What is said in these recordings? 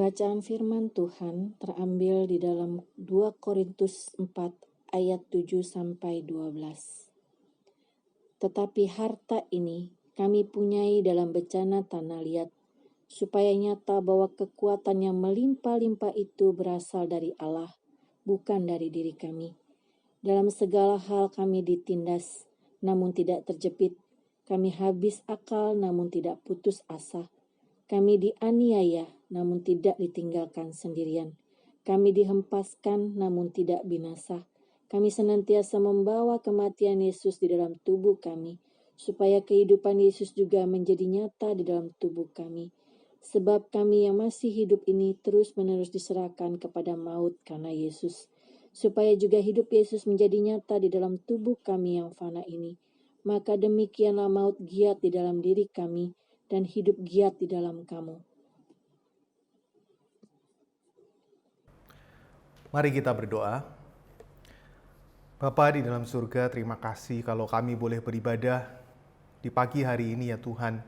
Bacaan firman Tuhan terambil di dalam 2 Korintus 4 ayat 7-12. Tetapi harta ini kami punyai dalam bencana tanah liat, supaya nyata bahwa kekuatan yang melimpah-limpah itu berasal dari Allah, bukan dari diri kami. Dalam segala hal kami ditindas, namun tidak terjepit. Kami habis akal, namun tidak putus asa. Kami dianiaya, namun tidak ditinggalkan sendirian. Kami dihempaskan, namun tidak binasa. Kami senantiasa membawa kematian Yesus di dalam tubuh kami, supaya kehidupan Yesus juga menjadi nyata di dalam tubuh kami. Sebab kami yang masih hidup ini terus-menerus diserahkan kepada maut karena Yesus, supaya juga hidup Yesus menjadi nyata di dalam tubuh kami yang fana ini. Maka demikianlah maut giat di dalam diri kami, dan hidup giat di dalam kamu. Mari kita berdoa. Bapa di dalam surga, terima kasih kalau kami boleh beribadah di pagi hari ini ya Tuhan.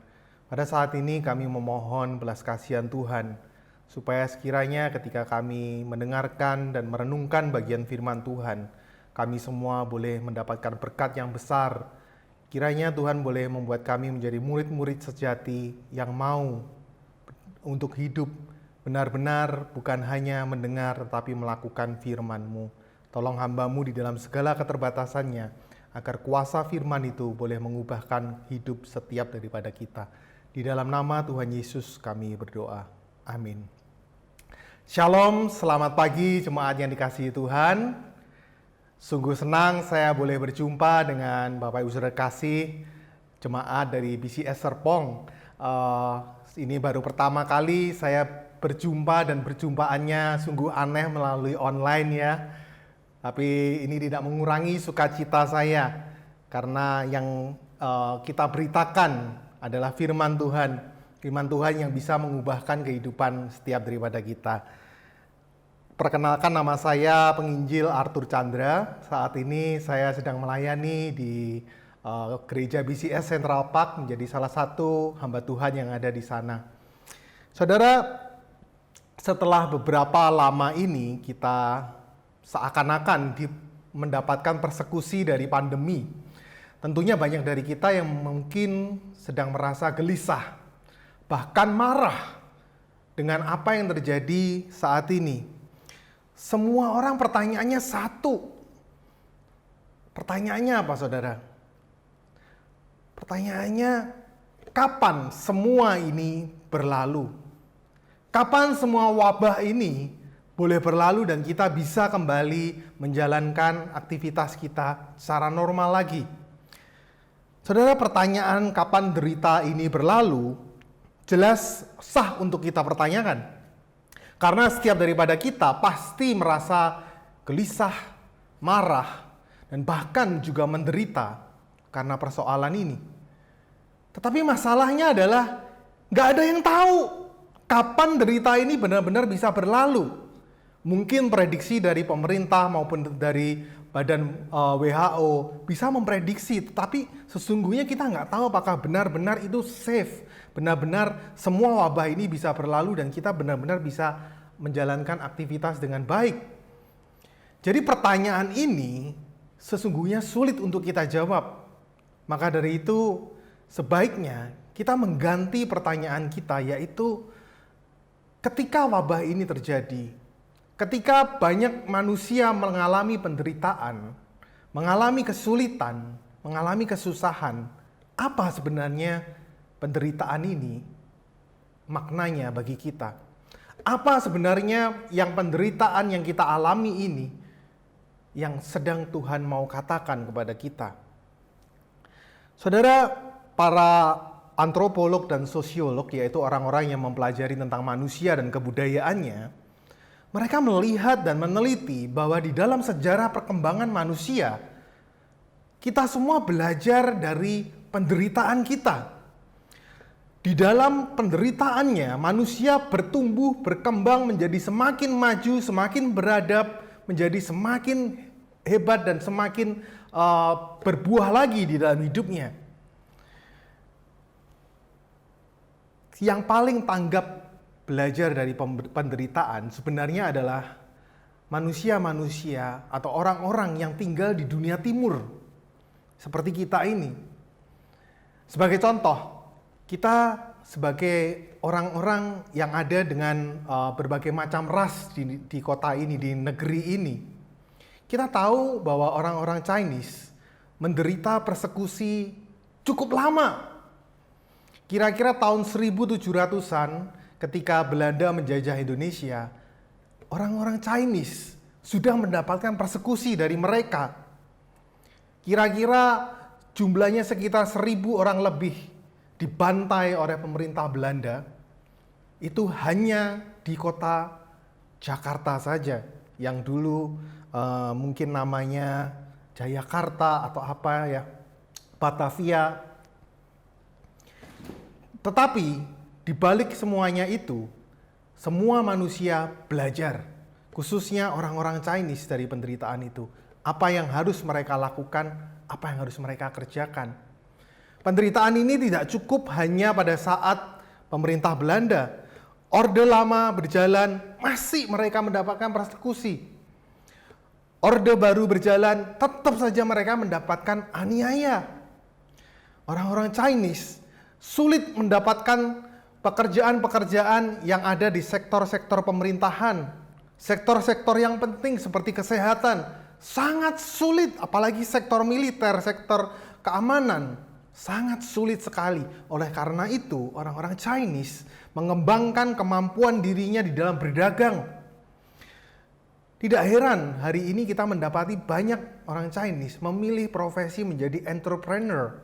Pada saat ini kami memohon belas kasihan Tuhan, supaya sekiranya ketika kami mendengarkan dan merenungkan bagian firman Tuhan, kami semua boleh mendapatkan berkat yang besar. Kiranya Tuhan boleh membuat kami menjadi murid-murid sejati yang mau untuk hidup benar-benar bukan hanya mendengar tetapi melakukan firman-Mu. Tolong hamba-Mu di dalam segala keterbatasannya, agar kuasa firman itu boleh mengubahkan hidup setiap daripada kita. Di dalam nama Tuhan Yesus kami berdoa. Amin. Shalom, selamat pagi jemaat yang dikasihi Tuhan. Sungguh senang saya boleh berjumpa dengan Bapak Ibu Saudara kasih jemaat dari BCS Serpong. Ini baru pertama kali saya berjumpa dan berjumpaannya sungguh aneh melalui online ya. Tapi ini tidak mengurangi sukacita saya karena yang kita beritakan adalah firman Tuhan. Firman Tuhan yang bisa mengubahkan kehidupan setiap daripada kita. Perkenalkan, nama saya penginjil Arthur Chandra. Saat ini saya sedang melayani di gereja BCS Central Park, menjadi salah satu hamba Tuhan yang ada di sana. Saudara, setelah beberapa lama ini kita seakan-akan mendapatkan persekusi dari pandemi. Tentunya banyak dari kita yang mungkin sedang merasa gelisah, bahkan marah dengan apa yang terjadi saat ini. Semua orang pertanyaannya satu. Pertanyaannya apa, saudara? Pertanyaannya, kapan semua ini berlalu? Kapan semua wabah ini boleh berlalu dan kita bisa kembali menjalankan aktivitas kita secara normal lagi? Saudara, pertanyaan kapan derita ini berlalu jelas sah untuk kita pertanyakan. Karena setiap daripada kita pasti merasa gelisah, marah, dan bahkan juga menderita karena persoalan ini. Tetapi masalahnya adalah gak ada yang tahu kapan derita ini benar-benar bisa berlalu. Mungkin prediksi dari pemerintah maupun dari badan WHO bisa memprediksi, tetapi sesungguhnya kita nggak tahu apakah benar-benar itu safe, benar-benar semua wabah ini bisa berlalu dan kita benar-benar bisa menjalankan aktivitas dengan baik. Jadi pertanyaan ini sesungguhnya sulit untuk kita jawab. Maka dari itu sebaiknya kita mengganti pertanyaan kita, yaitu ketika wabah ini terjadi, ketika banyak manusia mengalami penderitaan, mengalami kesulitan, mengalami kesusahan, apa sebenarnya penderitaan ini maknanya bagi kita? Apa sebenarnya yang penderitaan yang kita alami ini yang sedang Tuhan mau katakan kepada kita? Saudara, para antropolog dan sosiolog, yaitu orang-orang yang mempelajari tentang manusia dan kebudayaannya, mereka melihat dan meneliti bahwa di dalam sejarah perkembangan manusia, kita semua belajar dari penderitaan kita. Di dalam penderitaannya, manusia bertumbuh, berkembang menjadi semakin maju, semakin beradab, menjadi semakin hebat dan semakin berbuah lagi di dalam hidupnya. Yang paling tanggap belajar dari penderitaan sebenarnya adalah manusia-manusia atau orang-orang yang tinggal di dunia timur seperti kita ini. Sebagai contoh, kita sebagai orang-orang yang ada dengan berbagai macam ras di kota ini, di negeri ini, kita tahu bahwa orang-orang Chinese menderita persekusi cukup lama. Kira-kira tahun 1700-an ketika Belanda menjajah Indonesia, orang-orang Chinese sudah mendapatkan persekusi dari mereka. Kira-kira jumlahnya sekitar 1.000 orang lebih dibantai oleh pemerintah Belanda. Itu hanya di kota Jakarta saja, yang dulu mungkin namanya Jayakarta atau apa ya, Batavia. Tetapi di balik semuanya itu, semua manusia belajar, khususnya orang-orang Chinese dari penderitaan itu. Apa yang harus mereka lakukan, apa yang harus mereka kerjakan. Penderitaan ini tidak cukup hanya pada saat pemerintah Belanda. Orde Lama berjalan, masih mereka mendapatkan persekusi. Orde Baru berjalan, tetap saja mereka mendapatkan aniaya. Orang-orang Chinese sulit mendapatkan pekerjaan-pekerjaan yang ada di sektor-sektor pemerintahan, sektor-sektor yang penting seperti kesehatan, sangat sulit, apalagi sektor militer, sektor keamanan, sangat sulit sekali. Oleh karena itu, orang-orang Chinese mengembangkan kemampuan dirinya di dalam berdagang. Tidak heran hari ini kita mendapati banyak orang Chinese memilih profesi menjadi entrepreneur.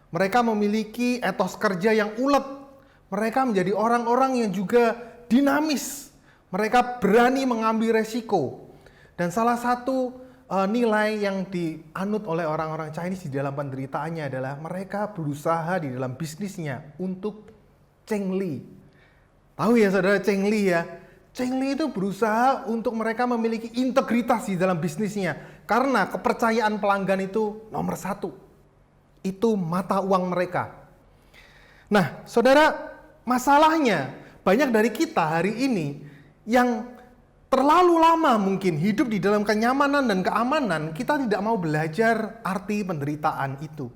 Mereka memiliki etos kerja yang ulet. Mereka menjadi orang-orang yang juga dinamis. Mereka berani mengambil resiko. Dan salah satu nilai yang dianut oleh orang-orang Chinese di dalam penderitaannya adalah mereka berusaha di dalam bisnisnya untuk Cheng-li. Tahu ya saudara Cheng-li ya? Cheng-li itu berusaha untuk mereka memiliki integritas di dalam bisnisnya. Karena kepercayaan pelanggan itu nomor satu. Itu mata uang mereka. Nah saudara, masalahnya banyak dari kita hari ini yang terlalu lama mungkin hidup di dalam kenyamanan dan keamanan, kita tidak mau belajar arti penderitaan itu.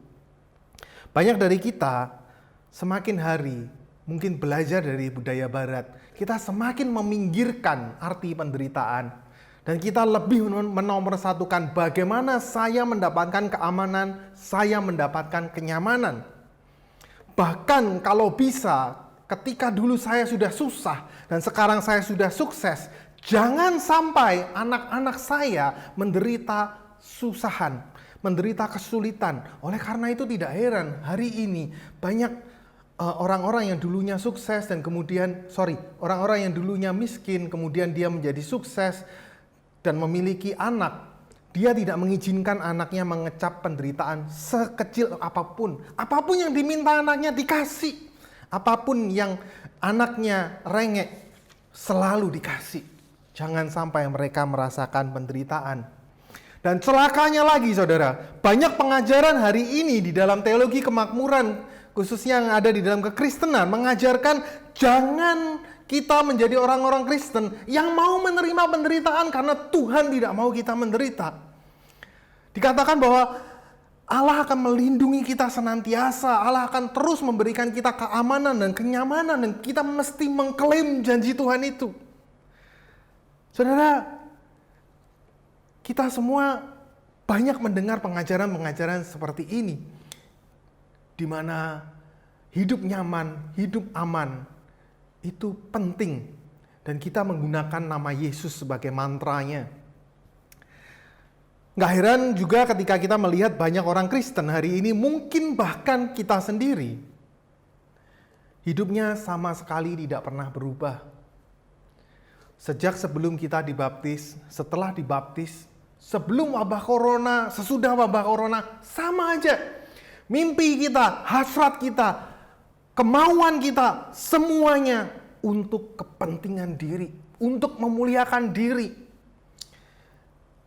Banyak dari kita semakin hari mungkin belajar dari budaya barat, kita semakin meminggirkan arti penderitaan. Dan kita lebih menomorsatukan bagaimana saya mendapatkan keamanan, saya mendapatkan kenyamanan. Bahkan kalau bisa, ketika dulu saya sudah susah dan sekarang saya sudah sukses, jangan sampai anak-anak saya menderita susahan, menderita kesulitan. Oleh karena itu tidak heran hari ini banyak orang-orang yang dulunya sukses dan kemudian, orang-orang yang dulunya miskin, kemudian dia menjadi sukses dan memiliki anak. Dia tidak mengizinkan anaknya mengecap penderitaan sekecil apapun. Apapun yang diminta anaknya dikasih. Apapun yang anaknya rengek selalu dikasih. Jangan sampai mereka merasakan penderitaan. Dan celakanya lagi saudara, banyak pengajaran hari ini di dalam teologi kemakmuran, khususnya yang ada di dalam kekristenan, mengajarkan jangan kita menjadi orang-orang Kristen yang mau menerima penderitaan karena Tuhan tidak mau kita menderita. Dikatakan bahwa Allah akan melindungi kita senantiasa, Allah akan terus memberikan kita keamanan dan kenyamanan, dan kita mesti mengklaim janji Tuhan itu. Saudara, kita semua banyak mendengar pengajaran-pengajaran seperti ini, di mana hidup nyaman, hidup aman, itu penting. Dan kita menggunakan nama Yesus sebagai mantranya. Nggak heran juga ketika kita melihat banyak orang Kristen hari ini, mungkin bahkan kita sendiri, hidupnya sama sekali tidak pernah berubah. Sejak sebelum kita dibaptis, setelah dibaptis, sebelum wabah corona, sesudah wabah corona, sama aja. Mimpi kita, hasrat kita, kemauan kita, semuanya untuk kepentingan diri, untuk memuliakan diri.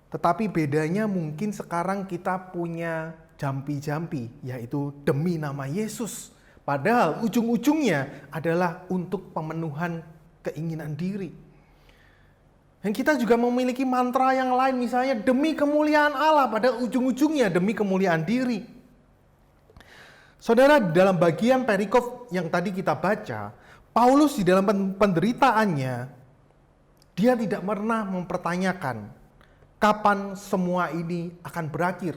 Tetapi bedanya mungkin sekarang kita punya jampi-jampi, yaitu demi nama Yesus. Padahal ujung-ujungnya adalah untuk pemenuhan keinginan diri. Dan kita juga memiliki mantra yang lain, misalnya demi kemuliaan Allah, pada ujung-ujungnya demi kemuliaan diri. Saudara, dalam bagian perikop yang tadi kita baca, Paulus di dalam penderitaannya, dia tidak pernah mempertanyakan kapan semua ini akan berakhir.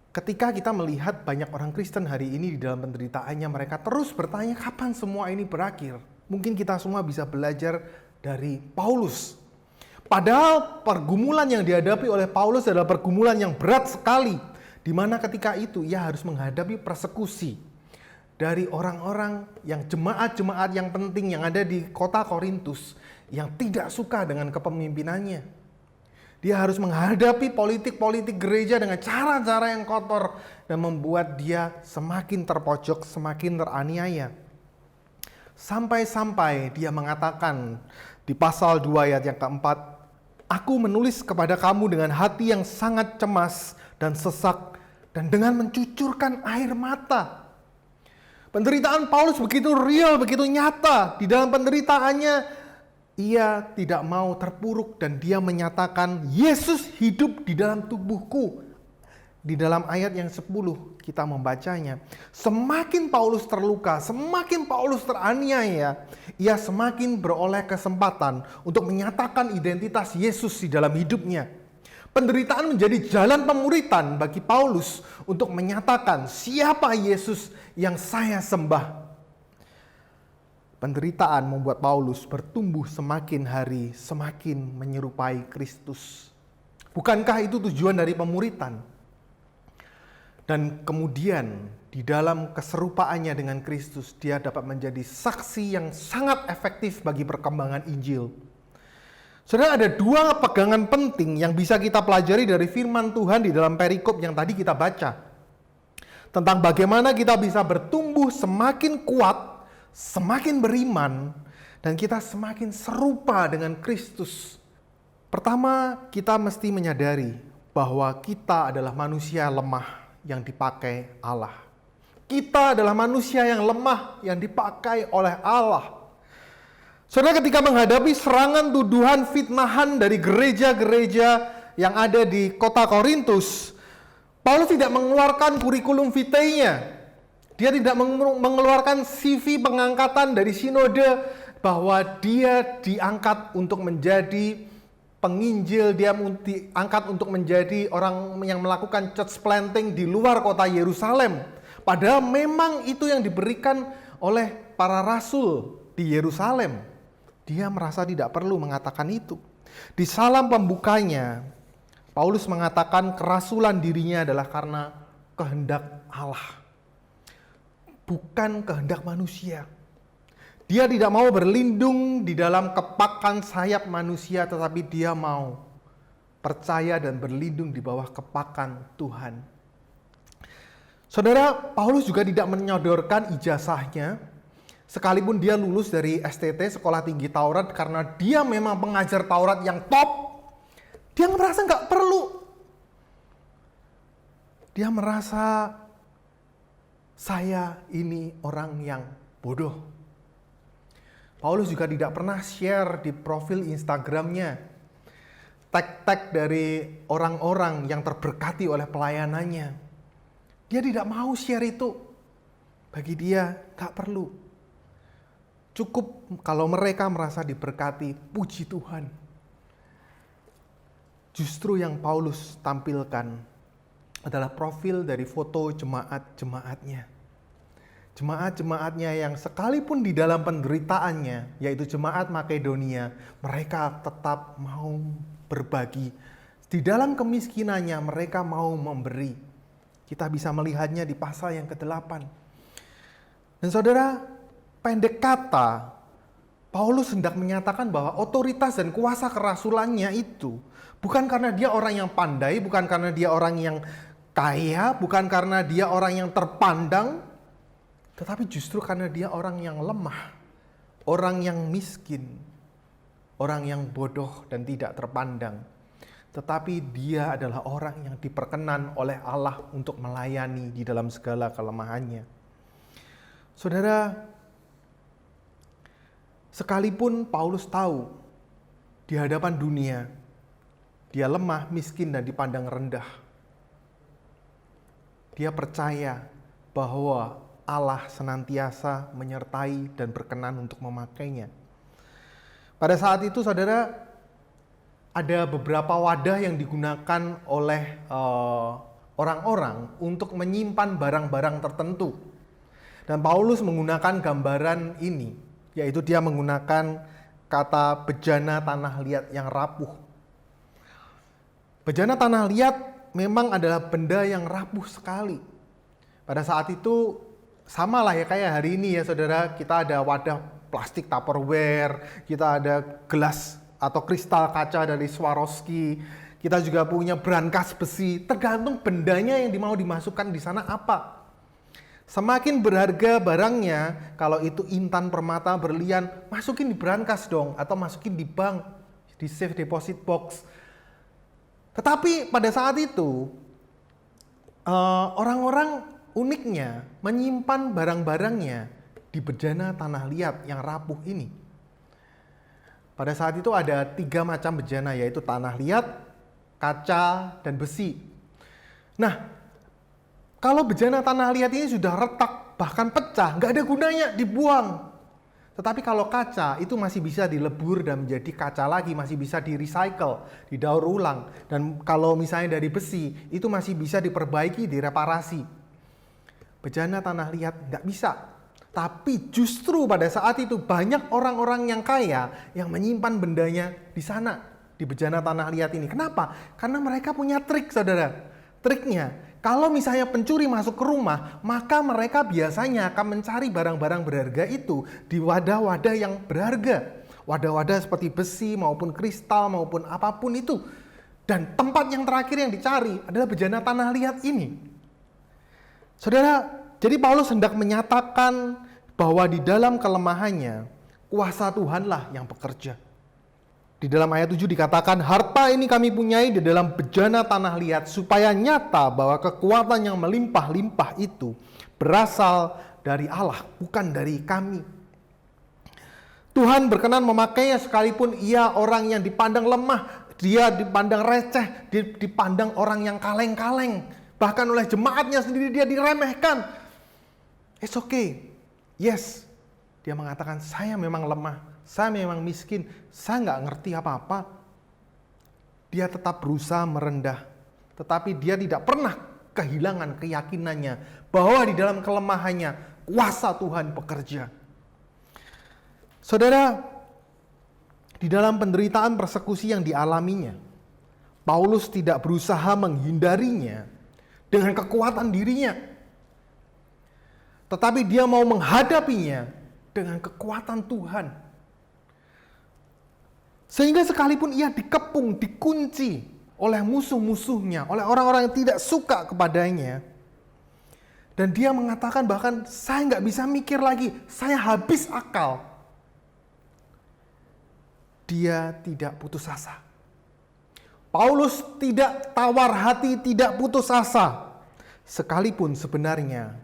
Ketika kita melihat banyak orang Kristen hari ini di dalam penderitaannya, mereka terus bertanya kapan semua ini berakhir. Mungkin kita semua bisa belajar dari Paulus. Padahal pergumulan yang dihadapi oleh Paulus adalah pergumulan yang berat sekali, di mana ketika itu ia harus menghadapi persekusi dari orang-orang yang jemaat-jemaat yang penting yang ada di kota Korintus yang tidak suka dengan kepemimpinannya. Dia harus menghadapi politik-politik gereja dengan cara-cara yang kotor dan membuat dia semakin terpojok, semakin teraniaya. Sampai-sampai dia mengatakan di pasal 2 ayat yang keempat, "Aku menulis kepada kamu dengan hati yang sangat cemas dan sesak dan dengan mencucurkan air mata." Penderitaan Paulus begitu real, begitu nyata. Di dalam penderitaannya, ia tidak mau terpuruk dan dia menyatakan, "Yesus hidup di dalam tubuhku." Di dalam ayat yang 10 kita membacanya, semakin Paulus terluka, semakin Paulus teraniaya, ia semakin beroleh kesempatan untuk menyatakan identitas Yesus di dalam hidupnya. Penderitaan menjadi jalan pemuritan bagi Paulus untuk menyatakan siapa Yesus yang saya sembah. Penderitaan membuat Paulus bertumbuh semakin hari, semakin menyerupai Kristus. Bukankah itu tujuan dari pemuritan? Dan kemudian di dalam keserupaannya dengan Kristus, dia dapat menjadi saksi yang sangat efektif bagi perkembangan Injil. Saudara, ada dua pegangan penting yang bisa kita pelajari dari firman Tuhan di dalam perikop yang tadi kita baca. Tentang bagaimana kita bisa bertumbuh semakin kuat, semakin beriman, dan kita semakin serupa dengan Kristus. Pertama, kita mesti menyadari bahwa kita adalah manusia lemah yang dipakai Allah. Kita adalah manusia yang lemah yang dipakai oleh Allah. Saudara, ketika menghadapi serangan, tuduhan, fitnahan dari gereja-gereja yang ada di kota Korintus, Paulus tidak mengeluarkan kurikulum vitae-nya. Dia tidak mengeluarkan CV pengangkatan dari sinode bahwa dia diangkat untuk menjadi penginjil, dia diangkat untuk menjadi orang yang melakukan church planting di luar kota Yerusalem. Padahal memang itu yang diberikan oleh para rasul di Yerusalem. Dia merasa tidak perlu mengatakan itu. Di salam pembukanya, Paulus mengatakan kerasulan dirinya adalah karena kehendak Allah, bukan kehendak manusia. Dia tidak mau berlindung di dalam kepakan sayap manusia, tetapi dia mau percaya dan berlindung di bawah kepakan Tuhan. Saudara, Paulus juga tidak menyodorkan ijazahnya, sekalipun dia lulus dari STT, Sekolah Tinggi Taurat, karena dia memang pengajar Taurat yang top. Dia merasa nggak perlu. Dia merasa saya ini orang yang bodoh. Paulus juga tidak pernah share di profil Instagramnya tag-tag dari orang-orang yang terberkati oleh pelayanannya. Dia tidak mau share itu. Bagi dia gak perlu. Cukup kalau mereka merasa diberkati, puji Tuhan. Justru yang Paulus tampilkan adalah profil dari foto jemaat-jemaatnya. Jemaat-jemaatnya yang sekalipun di dalam penderitaannya, yaitu jemaat Makedonia, mereka tetap mau berbagi. Di dalam kemiskinannya mereka mau memberi. Kita bisa melihatnya di pasal yang ke-8. Dan saudara, pendek kata, Paulus hendak menyatakan bahwa otoritas dan kuasa kerasulannya itu bukan karena dia orang yang pandai, bukan karena dia orang yang kaya, bukan karena dia orang yang terpandang, tetapi justru karena dia orang yang lemah, orang yang miskin, orang yang bodoh dan tidak terpandang. Tetapi dia adalah orang yang diperkenan oleh Allah untuk melayani di dalam segala kelemahannya. Saudara, Sekalipun Paulus tahu di hadapan dunia, dia lemah, miskin, dan dipandang rendah. Dia percaya bahwa Allah senantiasa menyertai dan berkenan untuk memakainya. Pada saat itu, saudara, ada beberapa wadah yang digunakan oleh orang-orang untuk menyimpan barang-barang tertentu. Dan Paulus menggunakan gambaran ini, yaitu dia menggunakan kata bejana tanah liat yang rapuh. Bejana tanah liat memang adalah benda yang rapuh sekali. Pada saat itu sama lah ya kayak hari ini ya saudara, kita ada wadah plastik Tupperware, kita ada gelas atau kristal kaca dari Swarovski, kita juga punya brankas besi, tergantung bendanya yang mau dimasukkan di sana apa. Semakin berharga barangnya, kalau itu intan, permata, berlian, masukin di brankas dong, atau masukin di bank, di safe deposit box. Tetapi pada saat itu, orang-orang uniknya menyimpan barang-barangnya di bejana tanah liat yang rapuh ini. Pada saat itu ada 3 macam bejana, yaitu tanah liat, kaca, dan besi. Nah, kalau bejana tanah liat ini sudah retak, bahkan pecah, nggak ada gunanya, dibuang. Tetapi kalau kaca itu masih bisa dilebur dan menjadi kaca lagi, masih bisa di-recycle, didaur ulang. Dan kalau misalnya dari besi, itu masih bisa diperbaiki, direparasi. Bejana tanah liat nggak bisa. Tapi justru pada saat itu banyak orang-orang yang kaya yang menyimpan bendanya di sana, di bejana tanah liat ini. Kenapa? Karena mereka punya trik, saudara. Triknya, kalau misalnya pencuri masuk ke rumah, maka mereka biasanya akan mencari barang-barang berharga itu di wadah-wadah yang berharga. Wadah-wadah seperti besi maupun kristal maupun apapun itu. Dan tempat yang terakhir yang dicari adalah bejana tanah liat ini. Saudara, jadi Paulus hendak menyatakan bahwa di dalam kelemahannya, kuasa Tuhanlah yang bekerja. Di dalam ayat 7 dikatakan, harta ini kami punyai di dalam bejana tanah liat, supaya nyata bahwa kekuatan yang melimpah-limpah itu berasal dari Allah, bukan dari kami. Tuhan berkenan memakainya sekalipun ia orang yang dipandang lemah, dia dipandang receh, dipandang orang yang kaleng-kaleng. Bahkan oleh jemaatnya sendiri dia diremehkan. It's okay. Yes. Dia mengatakan, saya memang lemah. Saya memang miskin, saya nggak ngerti apa-apa. Dia tetap berusaha merendah, tetapi dia tidak pernah kehilangan keyakinannya bahwa di dalam kelemahannya kuasa Tuhan bekerja. Saudara, di dalam penderitaan persekusi yang dialaminya, Paulus tidak berusaha menghindarinya dengan kekuatan dirinya, tetapi dia mau menghadapinya dengan kekuatan Tuhan. Sehingga sekalipun ia dikepung, dikunci oleh musuh-musuhnya, oleh orang-orang yang tidak suka kepadanya, dan dia mengatakan bahkan saya nggak bisa mikir lagi, saya habis akal. Dia tidak putus asa. Paulus tidak tawar hati, tidak putus asa. Sekalipun sebenarnya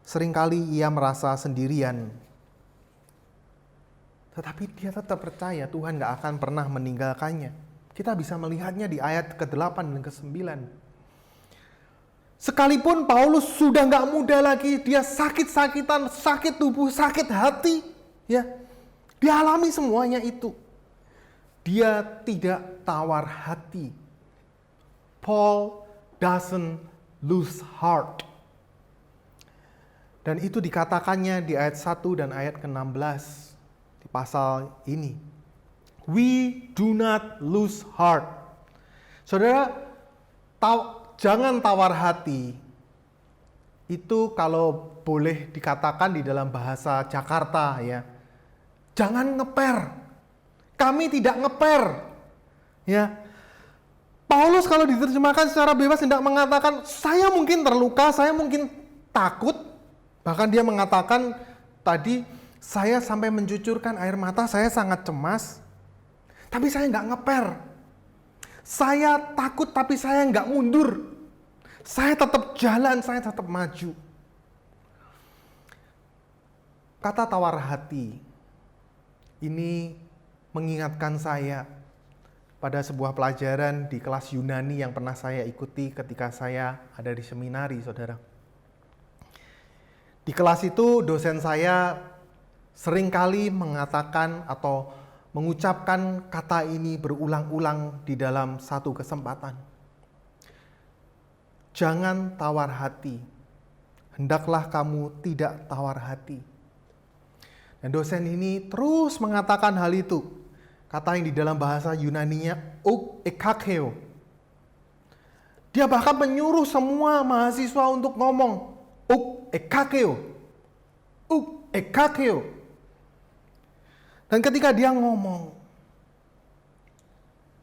seringkali ia merasa sendirian. Tetapi dia tetap percaya Tuhan gak akan pernah meninggalkannya. Kita bisa melihatnya di ayat ke-8 dan ke-9. Sekalipun Paulus sudah gak muda lagi, dia sakit-sakitan, sakit tubuh, sakit hati, ya, dia alami semuanya itu. Dia tidak tawar hati. Paul doesn't lose heart. Dan itu dikatakannya di ayat 1 dan ayat ke-16. Pasal ini, we do not lose heart. Saudara, jangan tawar hati. Itu kalau boleh dikatakan di dalam bahasa Jakarta ya, jangan ngeper. Kami tidak ngeper. Ya, Paulus kalau diterjemahkan secara bebas hendak mengatakan, saya mungkin terluka, saya mungkin takut. Bahkan dia mengatakan tadi, saya sampai mencucurkan air mata, saya sangat cemas. Tapi saya nggak ngeper. Saya takut tapi saya nggak mundur. Saya tetap jalan, saya tetap maju. Kata tawar hati Ini mengingatkan saya pada sebuah pelajaran di kelas Yunani yang pernah saya ikuti ketika saya ada di seminari, saudara. Di kelas itu dosen saya seringkali mengatakan atau mengucapkan kata ini berulang-ulang di dalam satu kesempatan. Jangan tawar hati, hendaklah kamu tidak tawar hati. Dan dosen ini terus mengatakan hal itu. Kata yang di dalam bahasa Yunaninya, ekakeo. Dia bahkan menyuruh semua mahasiswa untuk ngomong, ekakeo. Ekakeo. Dan ketika dia ngomong,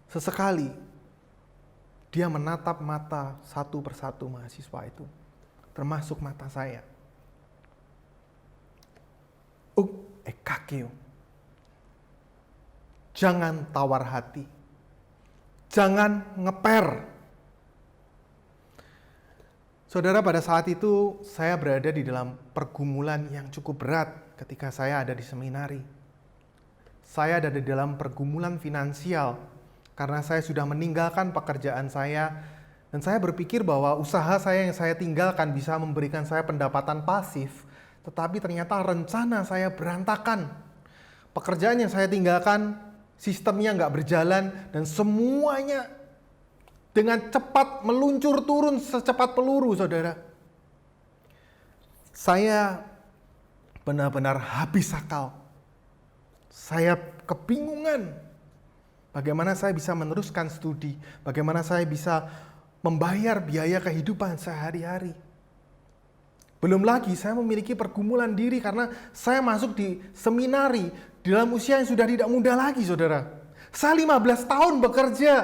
sesekali dia menatap mata satu persatu mahasiswa itu, termasuk mata saya. Ekakeo. Jangan tawar hati. Jangan ngeper. Saudara, pada saat itu saya berada di dalam pergumulan yang cukup berat ketika saya ada di seminari. Saya ada di dalam pergumulan finansial karena saya sudah meninggalkan pekerjaan saya dan saya berpikir bahwa usaha saya yang saya tinggalkan bisa memberikan saya pendapatan pasif, tetapi ternyata rencana saya berantakan. Pekerjaan yang saya tinggalkan sistemnya nggak berjalan dan semuanya dengan cepat meluncur turun secepat peluru, saudara. Saya benar-benar habis akal. Saya kebingungan bagaimana saya bisa meneruskan studi, bagaimana saya bisa membayar biaya kehidupan sehari-hari. Belum lagi saya memiliki pergumulan diri karena saya masuk di seminari di dalam usia yang sudah tidak muda lagi, saudara. Saya 15 tahun bekerja.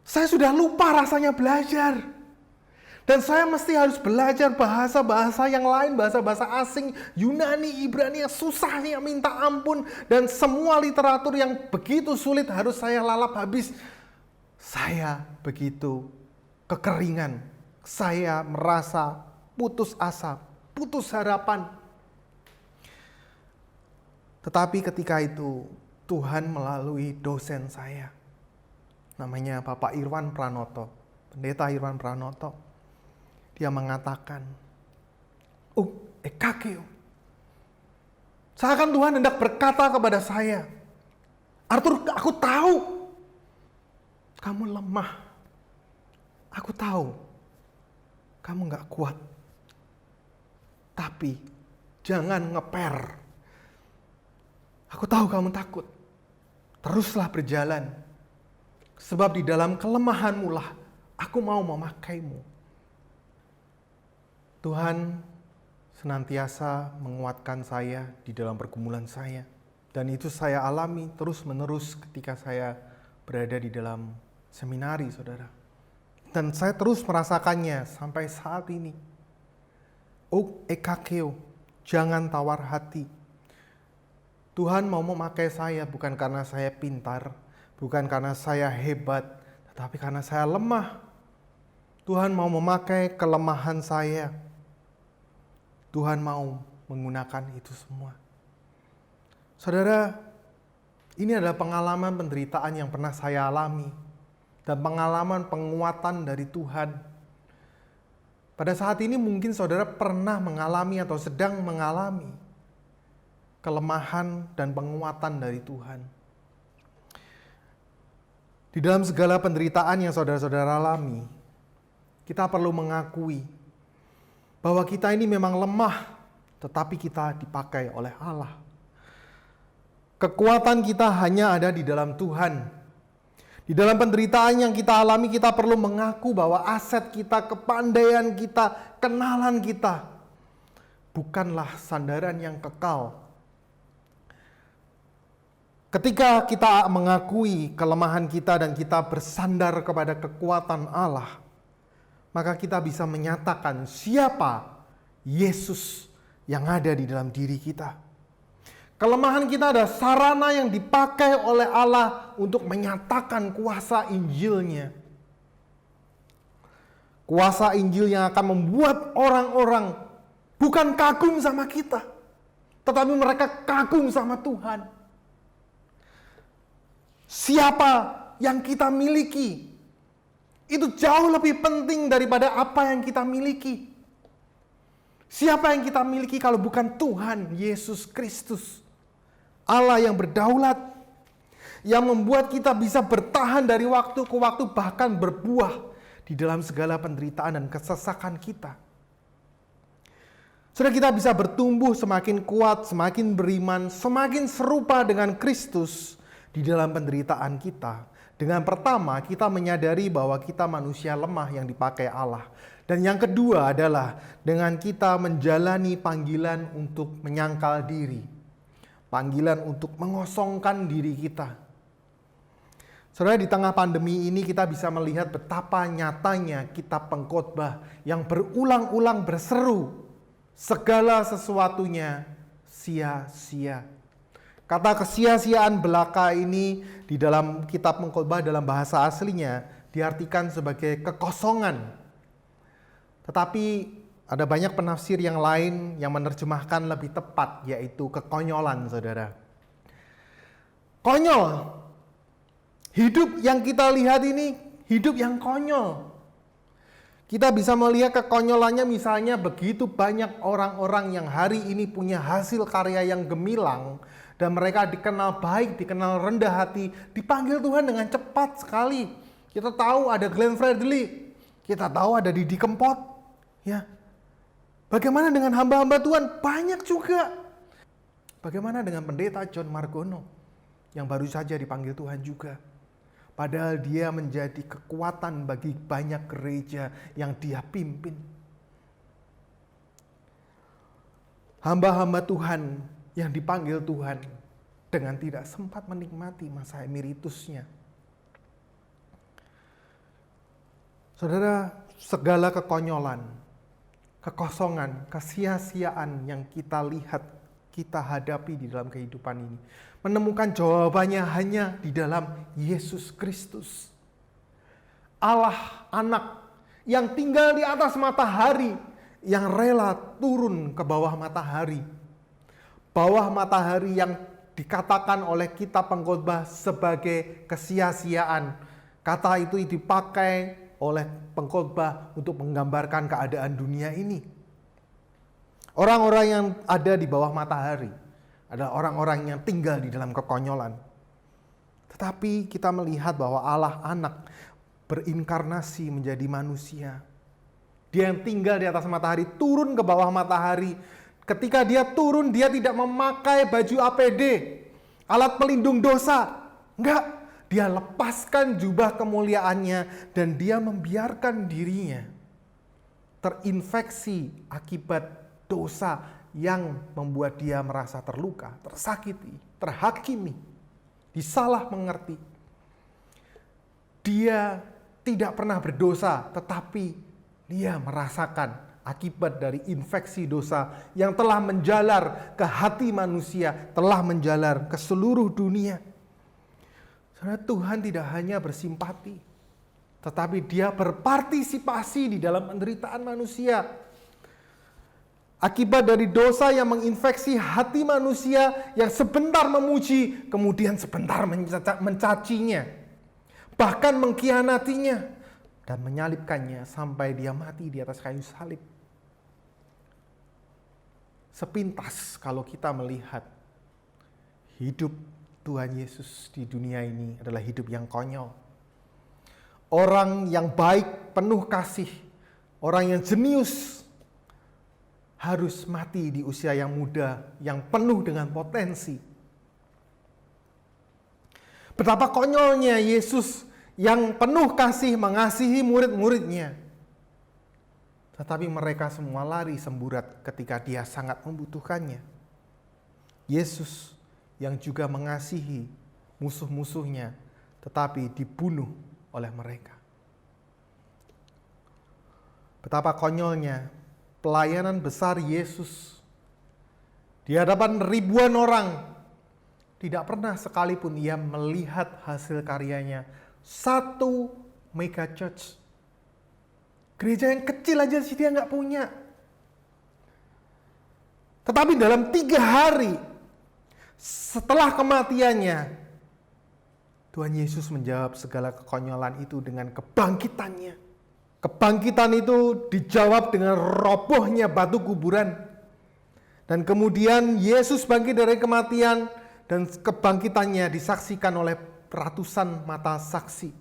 Saya sudah lupa rasanya belajar. Dan saya mesti harus belajar bahasa-bahasa yang lain, bahasa-bahasa asing, Yunani, Ibrani yang susahnya minta ampun. Dan semua literatur yang begitu sulit harus saya lalap habis. Saya begitu kekeringan. Saya merasa putus asa, putus harapan. Tetapi ketika itu Tuhan melalui dosen saya, namanya Bapak Irwan Pranoto, Pendeta Irwan Pranoto, dia mengatakan, ekakeo. Seakan Tuhan hendak berkata kepada saya, Arthur, aku tahu kamu lemah. Aku tahu kamu gak kuat. Tapi jangan ngeper. Aku tahu kamu takut. Teruslah berjalan. Sebab di dalam kelemahanmu lah aku mau memakaimu. Tuhan senantiasa menguatkan saya di dalam pergumulan saya. Dan itu saya alami terus-menerus ketika saya berada di dalam seminari, saudara. Dan saya terus merasakannya sampai saat ini. Ekakeo, jangan tawar hati. Tuhan mau memakai saya bukan karena saya pintar, bukan karena saya hebat, tetapi karena saya lemah. Tuhan mau memakai kelemahan saya. Tuhan mau menggunakan itu semua. Saudara, ini adalah pengalaman penderitaan yang pernah saya alami dan pengalaman penguatan dari Tuhan. Pada saat ini mungkin saudara pernah mengalami atau sedang mengalami kelemahan dan penguatan dari Tuhan. Di dalam segala penderitaan yang saudara-saudara alami, kita perlu mengakui bahwa kita ini memang lemah, tetapi kita dipakai oleh Allah. Kekuatan kita hanya ada di dalam Tuhan. Di dalam penderitaan yang kita alami, kita perlu mengaku bahwa aset kita, kepandaian kita, kenalan kita bukanlah sandaran yang kekal. Ketika kita mengakui kelemahan kita dan kita bersandar kepada kekuatan Allah, maka kita bisa menyatakan siapa Yesus yang ada di dalam diri kita. Kelemahan kita adalah sarana yang dipakai oleh Allah untuk menyatakan kuasa Injil-Nya. Kuasa Injil yang akan membuat orang-orang bukan kagum sama kita, tetapi mereka kagum sama Tuhan. Siapa yang kita miliki itu jauh lebih penting daripada apa yang kita miliki. Siapa yang kita miliki kalau bukan Tuhan Yesus Kristus, Allah yang berdaulat, yang membuat kita bisa bertahan dari waktu ke waktu, bahkan berbuah di dalam segala penderitaan dan kesesakan kita. Saudara, kita bisa bertumbuh semakin kuat, semakin beriman, semakin serupa dengan Kristus di dalam penderitaan kita. Dengan pertama, kita menyadari bahwa kita manusia lemah yang dipakai Allah. Dan yang kedua adalah dengan kita menjalani panggilan untuk menyangkal diri. Panggilan untuk mengosongkan diri kita. Saudara, di tengah pandemi ini kita bisa melihat betapa nyatanya kitab pengkhotbah yang berulang-ulang berseru, segala sesuatunya sia-sia. Kata kesia-siaan belaka ini di dalam kitab pengkhotbah dalam bahasa aslinya diartikan sebagai kekosongan. Tetapi ada banyak penafsir yang lain yang menerjemahkan lebih tepat, yaitu kekonyolan, saudara. Konyol. Hidup yang kita lihat ini hidup yang konyol. Kita bisa melihat kekonyolannya, misalnya begitu banyak orang-orang yang hari ini punya hasil karya yang gemilang dan mereka dikenal baik, dikenal rendah hati, dipanggil Tuhan dengan cepat sekali. Kita tahu ada Glenn Fredly, kita tahu ada Didi Kempot, ya. Bagaimana dengan hamba-hamba Tuhan? Banyak juga. Bagaimana dengan pendeta John Margono yang baru saja dipanggil Tuhan juga? Padahal dia menjadi kekuatan bagi banyak gereja yang dia pimpin. Hamba-hamba Tuhan yang dipanggil Tuhan dengan tidak sempat menikmati masa emeritusnya. Saudara, segala kekonyolan, kekosongan, kesia-siaan yang kita lihat, kita hadapi di dalam kehidupan ini, menemukan jawabannya hanya di dalam Yesus Kristus. Allah anak yang tinggal di atas matahari, yang rela turun ke bawah matahari. Bawah matahari yang dikatakan oleh kitab pengkhotbah sebagai kesia-siaan. Kata itu dipakai oleh pengkhotbah untuk menggambarkan keadaan dunia ini. Orang-orang yang ada di bawah matahari adalah orang-orang yang tinggal di dalam kekonyolan. Tetapi kita melihat bahwa Allah anak berinkarnasi menjadi manusia. Dia yang tinggal di atas matahari turun ke bawah matahari. Ketika dia turun, dia tidak memakai baju APD, alat pelindung dosa. Enggak, dia lepaskan jubah kemuliaannya dan dia membiarkan dirinya terinfeksi akibat dosa yang membuat dia merasa terluka, tersakiti, terhakimi, disalah mengerti. Dia tidak pernah berdosa, tetapi dia merasakan akibat dari infeksi dosa yang telah menjalar ke hati manusia, telah menjalar ke seluruh dunia. Karena Tuhan tidak hanya bersimpati, tetapi dia berpartisipasi di dalam penderitaan manusia. Akibat dari dosa yang menginfeksi hati manusia yang sebentar memuji, kemudian sebentar mencacinya, bahkan mengkhianatinya, dan menyalibkannya sampai dia mati di atas kayu salib. Sepintas kalau kita melihat hidup Tuhan Yesus di dunia ini adalah hidup yang konyol. Orang yang baik, penuh kasih, orang yang jenius, harus mati di usia yang muda, yang penuh dengan potensi. Betapa konyolnya Yesus yang penuh kasih mengasihi murid-muridnya. Tetapi mereka semua lari semburat ketika dia sangat membutuhkannya. Yesus yang juga mengasihi musuh-musuhnya, tetapi dibunuh oleh mereka. Betapa konyolnya pelayanan besar Yesus di hadapan ribuan orang, tidak pernah sekalipun ia melihat hasil karyanya satu mega church. Gereja yang kecil aja sih dia nggak punya. Tetapi dalam 3 hari setelah kematiannya, Tuhan Yesus menjawab segala kekonyolan itu dengan kebangkitannya. Kebangkitan itu dijawab dengan robohnya batu kuburan. Dan kemudian Yesus bangkit dari kematian dan kebangkitannya disaksikan oleh ratusan mata saksi.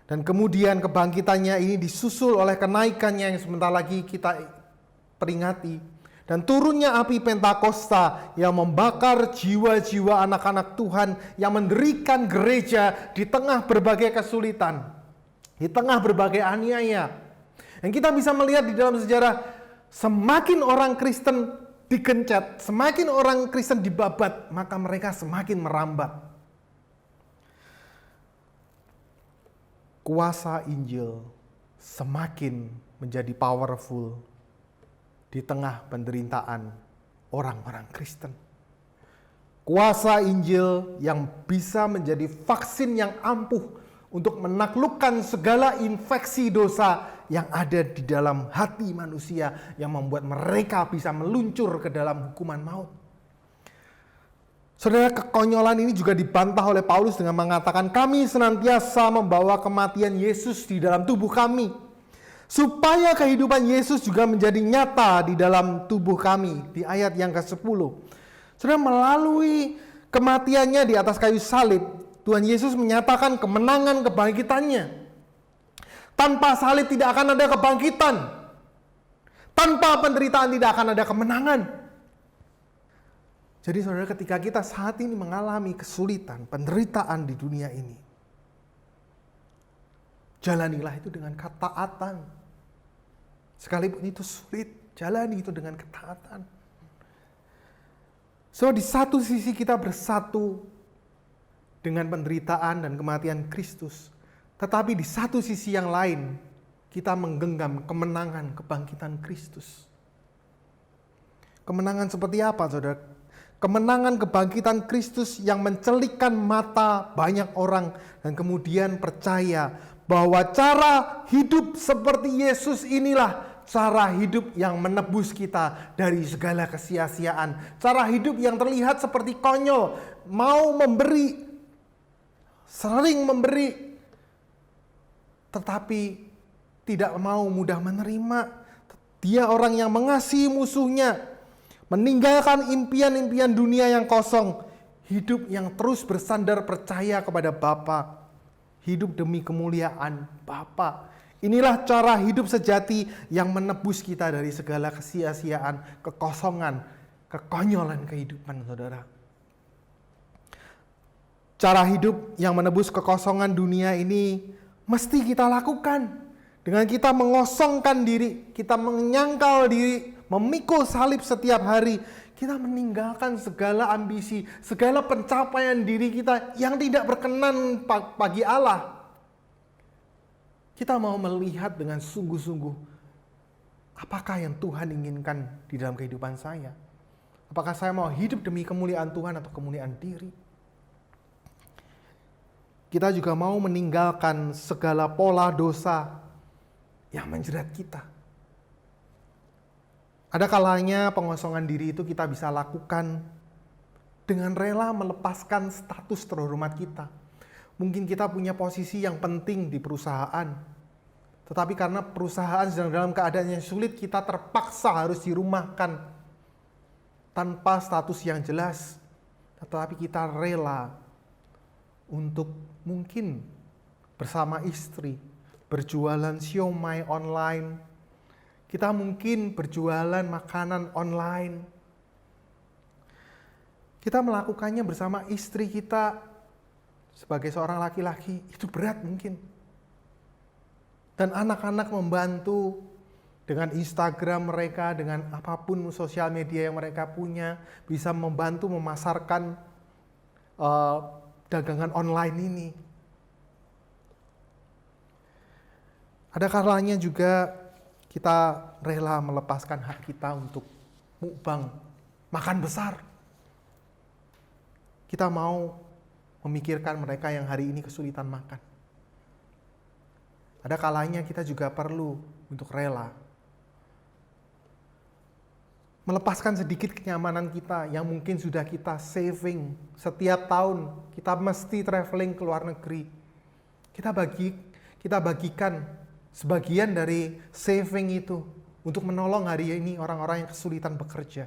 Dan kemudian kebangkitannya ini disusul oleh kenaikannya yang sebentar lagi kita peringati. Dan turunnya api Pentakosta yang membakar jiwa-jiwa anak-anak Tuhan yang mendirikan gereja di tengah berbagai kesulitan, di tengah berbagai aniaya. Yang kita bisa melihat di dalam sejarah, semakin orang Kristen digencet, semakin orang Kristen dibabat, maka mereka semakin merambat. Kuasa Injil semakin menjadi powerful di tengah penderitaan orang-orang Kristen. Kuasa Injil yang bisa menjadi vaksin yang ampuh untuk menaklukkan segala infeksi dosa yang ada di dalam hati manusia yang membuat mereka bisa meluncur ke dalam hukuman maut. Saudara, kekonyolan ini juga dibantah oleh Paulus dengan mengatakan, kami senantiasa membawa kematian Yesus di dalam tubuh kami, supaya kehidupan Yesus juga menjadi nyata di dalam tubuh kami. Di ayat yang ke-10. Saudara, melalui kematiannya di atas kayu salib, Tuhan Yesus menyatakan kemenangan kebangkitannya. Tanpa salib tidak akan ada kebangkitan. Tanpa penderitaan tidak akan ada kemenangan. Jadi saudara, ketika kita saat ini mengalami kesulitan, penderitaan di dunia ini, jalanilah itu dengan ketaatan. Sekalipun itu sulit, jalani itu dengan ketaatan. So, di satu sisi kita bersatu dengan penderitaan dan kematian Kristus. Tetapi di satu sisi yang lain, kita menggenggam kemenangan kebangkitan Kristus. Kemenangan seperti apa, saudara? Kemenangan kebangkitan Kristus yang mencelikkan mata banyak orang dan kemudian percaya bahwa cara hidup seperti Yesus inilah cara hidup yang menebus kita dari segala kesia-siaan. Cara hidup yang terlihat seperti konyol, mau memberi, sering memberi, tetapi tidak mau mudah menerima. Dia orang yang mengasihi musuhnya, meninggalkan impian-impian dunia yang kosong, hidup yang terus bersandar percaya kepada Bapa. Hidup demi kemuliaan Bapa. Inilah cara hidup sejati yang menebus kita dari segala kesia-siaan, kekosongan, kekonyolan kehidupan, saudara. Cara hidup yang menebus kekosongan dunia ini mesti kita lakukan dengan kita mengosongkan diri, kita menyangkal diri, memikul salib setiap hari. Kita meninggalkan segala ambisi, segala pencapaian diri kita yang tidak berkenan bagi Allah. Kita mau melihat dengan sungguh-sungguh, apakah yang Tuhan inginkan di dalam kehidupan saya? Apakah saya mau hidup demi kemuliaan Tuhan atau kemuliaan diri? Kita juga mau meninggalkan segala pola dosa yang menjerat kita. Ada kalanya pengosongan diri itu kita bisa lakukan dengan rela melepaskan status terhormat kita. Mungkin kita punya posisi yang penting di perusahaan, tetapi karena perusahaan sedang dalam keadaan yang sulit, kita terpaksa harus dirumahkan tanpa status yang jelas. Tetapi kita rela untuk mungkin bersama istri berjualan siomay online. Kita mungkin berjualan makanan online. Kita melakukannya bersama istri kita sebagai seorang laki-laki. Itu berat mungkin. Dan anak-anak membantu dengan Instagram mereka, dengan apapun sosial media yang mereka punya, bisa membantu memasarkan dagangan online ini. Ada kalanya juga kita rela melepaskan hak kita untuk mukbang, makan besar. Kita mau memikirkan mereka yang hari ini kesulitan makan. Ada kalanya kita juga perlu untuk rela melepaskan sedikit kenyamanan kita yang mungkin sudah kita saving setiap tahun. Kita mesti traveling ke luar negeri. Kita bagikan sebagian dari saving itu untuk menolong hari ini orang-orang yang kesulitan bekerja.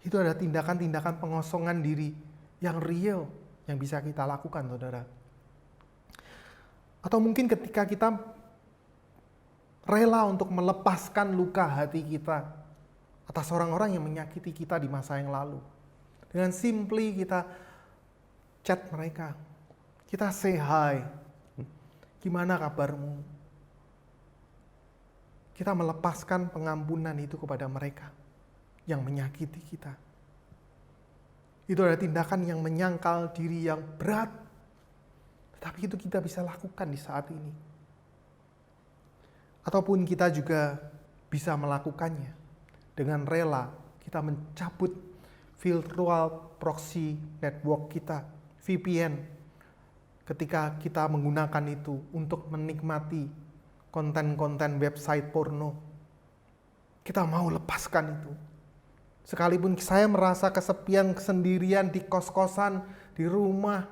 Itu ada tindakan-tindakan pengosongan diri yang real yang bisa kita lakukan, saudara. Atau mungkin ketika kita rela untuk melepaskan luka hati kita atas orang-orang yang menyakiti kita di masa yang lalu. Dengan simply kita chat mereka. Kita say hi. Gimana kabarmu? Kita melepaskan pengampunan itu kepada mereka yang menyakiti kita. Itu adalah tindakan yang menyangkal diri yang berat. Tetapi itu kita bisa lakukan di saat ini. Ataupun kita juga bisa melakukannya dengan rela kita mencabut virtual proxy network kita, VPN, ketika kita menggunakan itu untuk menikmati konten-konten website porno. Kita mau lepaskan itu. Sekalipun saya merasa kesepian, kesendirian di kos-kosan, di rumah,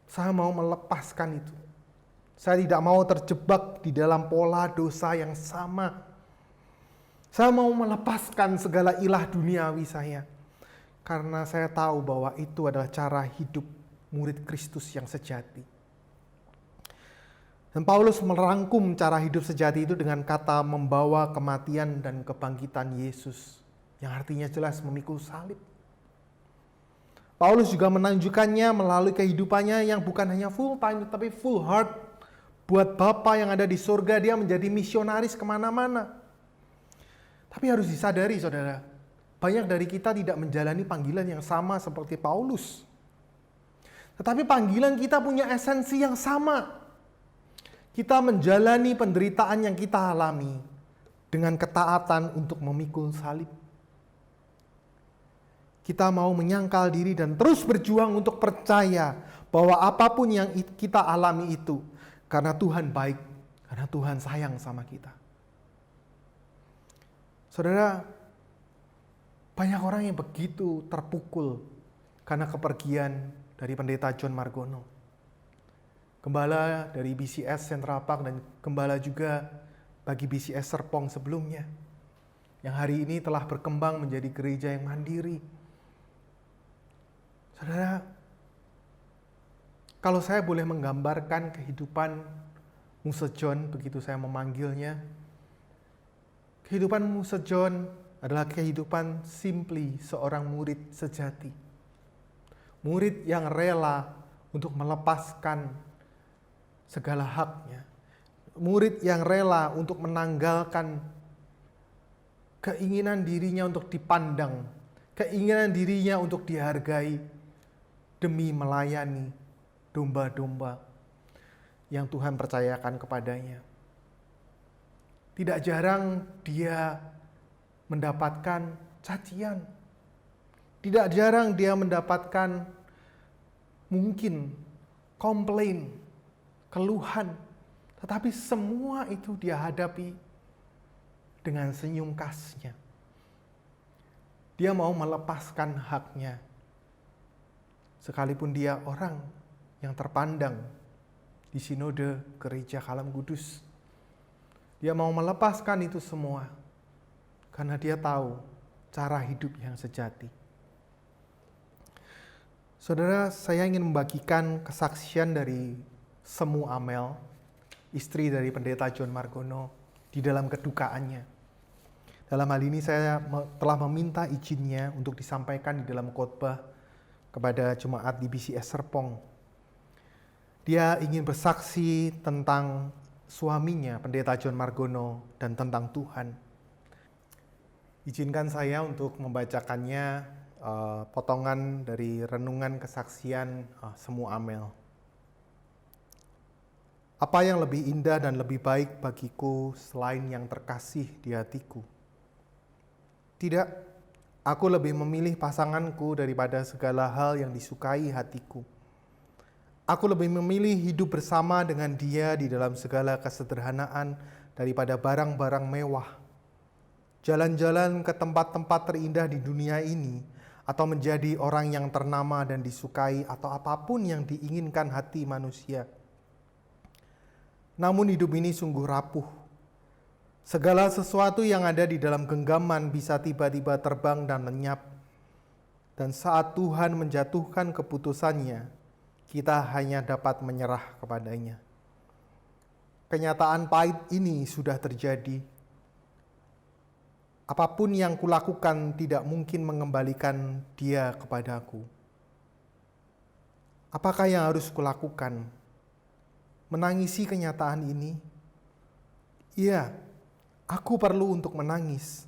saya mau melepaskan itu. Saya tidak mau terjebak di dalam pola dosa yang sama. Saya mau melepaskan segala ilah duniawi saya. Karena saya tahu bahwa itu adalah cara hidup murid Kristus yang sejati. Dan Paulus merangkum cara hidup sejati itu dengan kata membawa kematian dan kebangkitan Yesus. Yang artinya jelas memikul salib. Paulus juga menunjukkannya melalui kehidupannya yang bukan hanya full time tetapi full heart. Buat Bapa yang ada di surga, dia menjadi misionaris kemana-mana. Tapi harus disadari, saudara, banyak dari kita tidak menjalani panggilan yang sama seperti Paulus. Tetapi panggilan kita punya esensi yang sama. Kita menjalani penderitaan yang kita alami dengan ketaatan untuk memikul salib. Kita mau menyangkal diri dan terus berjuang untuk percaya bahwa apapun yang kita alami itu karena Tuhan baik, karena Tuhan sayang sama kita. Saudara, banyak orang yang begitu terpukul karena kepergian dari pendeta John Margono. Gembala dari BCS Central Park dan gembala juga bagi BCS Serpong sebelumnya. Yang hari ini telah berkembang menjadi gereja yang mandiri. Saudara, kalau saya boleh menggambarkan kehidupan Musa John, begitu saya memanggilnya, kehidupan Musa John adalah kehidupan simply seorang murid sejati. Murid yang rela untuk melepaskan segala haknya. Murid yang rela untuk menanggalkan keinginan dirinya untuk dipandang, keinginan dirinya untuk dihargai demi melayani domba-domba yang Tuhan percayakan kepadanya. Tidak jarang dia mendapatkan cacian. Tidak jarang dia mendapatkan mungkin komplain, keluhan. Tetapi semua itu dia hadapi dengan senyum khasnya. Dia mau melepaskan haknya. Sekalipun dia orang yang terpandang di sinode gereja Kalam Kudus. Dia mau melepaskan itu semua karena dia tahu cara hidup yang sejati. Saudara, saya ingin membagikan kesaksian dari Semu Amel, istri dari pendeta John Margono, di dalam kedukaannya. Dalam hal ini saya telah meminta izinnya untuk disampaikan di dalam khotbah kepada jemaat di BCS Serpong. Dia ingin bersaksi tentang suaminya, pendeta John Margono, dan tentang Tuhan. Izinkan saya untuk membacakannya potongan dari renungan kesaksian Semu Amel. Apa yang lebih indah dan lebih baik bagiku selain yang terkasih di hatiku? Tidak, aku lebih memilih pasanganku daripada segala hal yang disukai hatiku. Aku lebih memilih hidup bersama dengan dia di dalam segala kesederhanaan daripada barang-barang mewah. jalan-jalan ke tempat-tempat terindah di dunia ini, atau menjadi orang yang ternama dan disukai, atau apapun yang diinginkan hati manusia. Namun hidup ini sungguh rapuh. Segala sesuatu yang ada di dalam genggaman bisa tiba-tiba terbang dan lenyap. Dan saat Tuhan menjatuhkan keputusannya, kita hanya dapat menyerah kepadanya. Kenyataan pahit ini sudah terjadi. Apapun yang kulakukan tidak mungkin mengembalikan dia kepadaku. Apakah yang harus kulakukan? Menangisi kenyataan ini? Iya, aku perlu untuk menangis.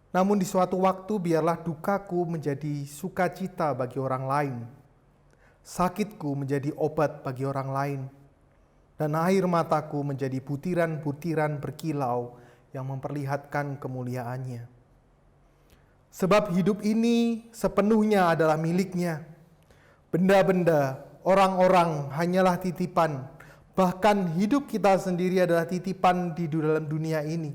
Namun di suatu waktu biarlah dukaku menjadi sukacita bagi orang lain. Sakitku menjadi obat bagi orang lain. Dan air mataku menjadi butiran-butiran berkilau yang memperlihatkan kemuliaannya. Sebab hidup ini sepenuhnya adalah miliknya. Benda-benda, orang-orang hanyalah titipan. Bahkan hidup kita sendiri adalah titipan di dalam dunia ini.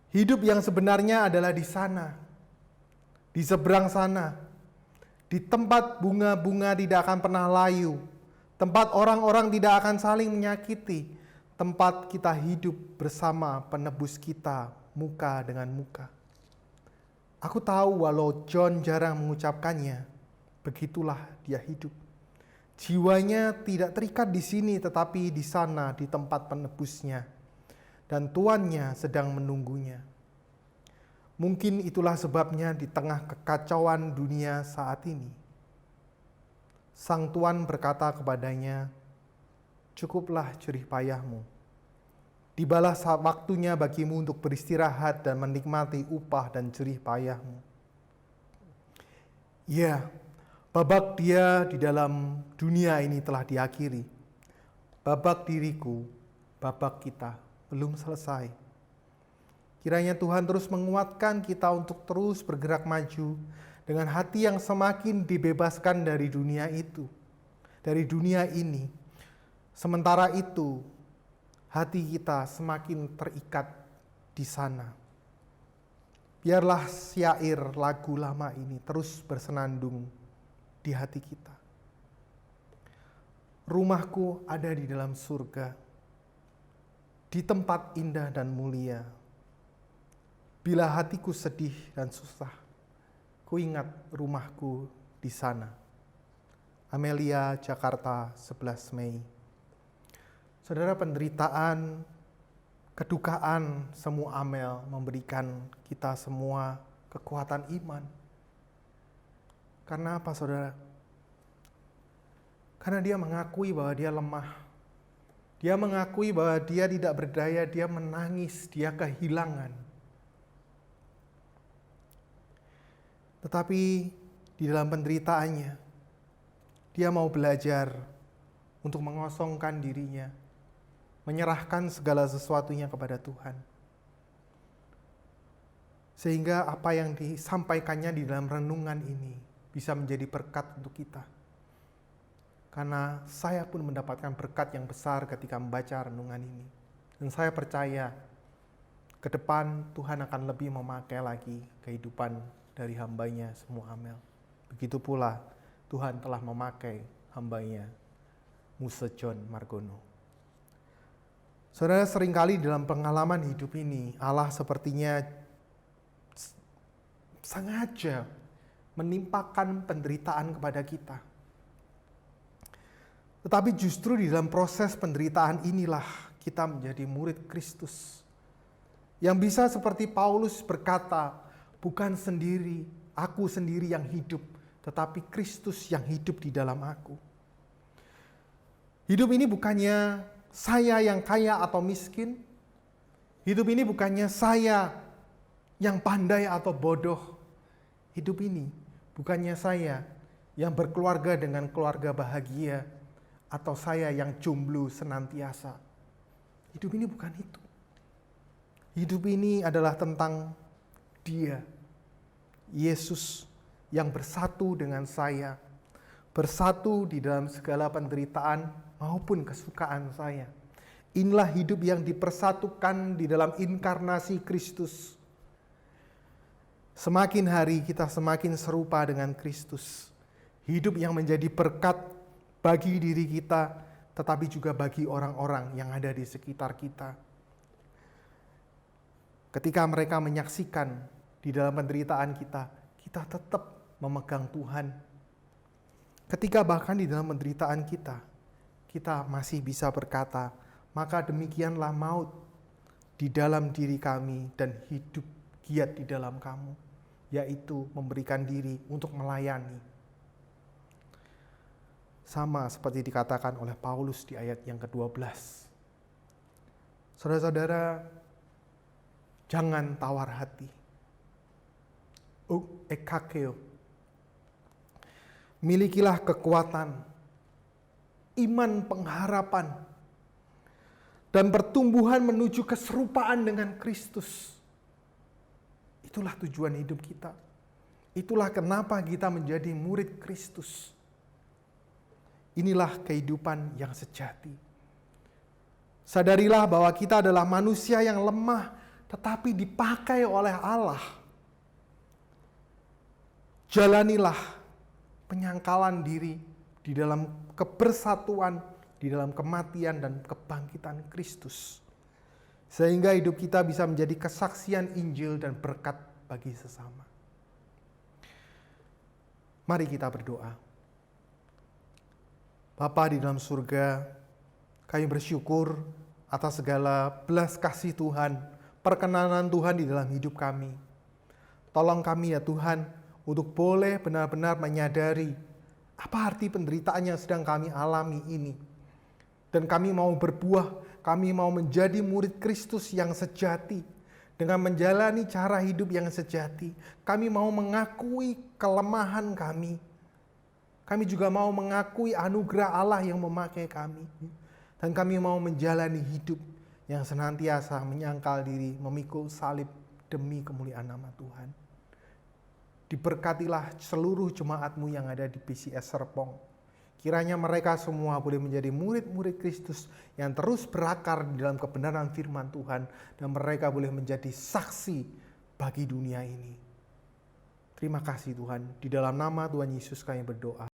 Hidup yang sebenarnya adalah di sana, di seberang sana, di tempat bunga-bunga tidak akan pernah layu, tempat orang-orang tidak akan saling menyakiti, tempat kita hidup bersama penebus kita muka dengan muka. Aku tahu walau John jarang mengucapkannya, begitulah dia hidup. Jiwanya tidak terikat di sini tetapi di sana, di tempat penebusnya. Dan tuannya sedang menunggunya. Mungkin itulah sebabnya di tengah kekacauan dunia saat ini, sang tuan berkata kepadanya, cukuplah jerih payahmu. Dibalas waktunya bagimu untuk beristirahat dan menikmati upah dan jerih payahmu. Ya, babak dia di dalam dunia ini telah diakhiri. Babak diriku, babak kita belum selesai. Kiranya Tuhan terus menguatkan kita untuk terus bergerak maju dengan hati yang semakin dibebaskan dari dunia itu, dari dunia ini. Sementara itu, hati kita semakin terikat di sana. Biarlah syair lagu lama ini terus bersenandung di hati kita. Rumahku ada di dalam surga, di tempat indah dan mulia. Bila hatiku sedih dan susah, ku ingat rumahku di sana. Amelia, Jakarta, 11 Mei. Saudara, penderitaan, kedukaan semu Amel memberikan kita semua kekuatan iman. Karena apa, saudara? Karena dia mengakui bahwa dia lemah. Dia mengakui bahwa dia tidak berdaya, dia menangis, dia kehilangan. Tetapi di dalam penderitaannya, dia mau belajar untuk mengosongkan dirinya, menyerahkan segala sesuatunya kepada Tuhan. Sehingga apa yang disampaikannya di dalam renungan ini bisa menjadi berkat untuk kita. Karena saya pun mendapatkan berkat yang besar ketika membaca renungan ini. Dan saya percaya ke depan Tuhan akan lebih memakai lagi kehidupan dari hambanya semu Amel. Begitu pula Tuhan telah memakai hambanya Muse John Margono. Saudara, seringkali dalam pengalaman hidup ini Allah sepertinya sengaja menimpakan penderitaan kepada kita. Tetapi justru di dalam proses penderitaan inilah kita menjadi murid Kristus. Yang bisa seperti Paulus berkata, bukan aku sendiri yang hidup, tetapi Kristus yang hidup di dalam aku. Hidup ini bukannya saya yang kaya atau miskin. Hidup ini bukannya saya yang pandai atau bodoh. Hidup ini bukannya saya yang berkeluarga dengan keluarga bahagia, atau saya yang jomblo senantiasa. Hidup ini bukan itu. Hidup ini adalah tentang Dia, Yesus yang bersatu dengan saya, bersatu di dalam segala penderitaan maupun kesukaan saya. Inilah hidup yang dipersatukan di dalam inkarnasi Kristus. Semakin hari kita semakin serupa dengan Kristus. Hidup yang menjadi berkat bagi diri kita, tetapi juga bagi orang-orang yang ada di sekitar kita. Ketika mereka menyaksikan di dalam penderitaan kita, kita tetap memegang Tuhan. Ketika bahkan di dalam penderitaan kita masih bisa berkata, maka demikianlah maut di dalam diri kami dan hidup giat di dalam kamu, yaitu memberikan diri untuk melayani. Sama seperti dikatakan oleh Paulus di ayat yang ke-12. Saudara-saudara, jangan tawar hati. Ekakeo. Milikilah kekuatan, iman pengharapan, dan pertumbuhan menuju keserupaan dengan Kristus. Itulah tujuan hidup kita. Itulah kenapa kita menjadi murid Kristus. Inilah kehidupan yang sejati. Sadarilah bahwa kita adalah manusia yang lemah, tetapi dipakai oleh Allah. Jalanilah penyangkalan diri di dalam kebersatuan, di dalam kematian dan kebangkitan Kristus. Sehingga hidup kita bisa menjadi kesaksian Injil dan berkat bagi sesama. Mari kita berdoa. Bapa di dalam surga, kami bersyukur atas segala belas kasih Tuhan, perkenanan Tuhan di dalam hidup kami. Tolong kami ya Tuhan, untuk boleh benar-benar menyadari apa arti penderitaan yang sedang kami alami ini. Dan kami mau berbuah, kami mau menjadi murid Kristus yang sejati. Dengan menjalani cara hidup yang sejati, kami mau mengakui kelemahan kami. Kami juga mau mengakui anugerah Allah yang memakai kami. Dan kami mau menjalani hidup yang senantiasa menyangkal diri, memikul salib demi kemuliaan nama Tuhan. Diberkatilah seluruh jemaat-Mu yang ada di PCS Serpong. Kiranya mereka semua boleh menjadi murid-murid Kristus yang terus berakar di dalam kebenaran firman Tuhan. Dan mereka boleh menjadi saksi bagi dunia ini. Terima kasih Tuhan. Di dalam nama Tuhan Yesus kami berdoa.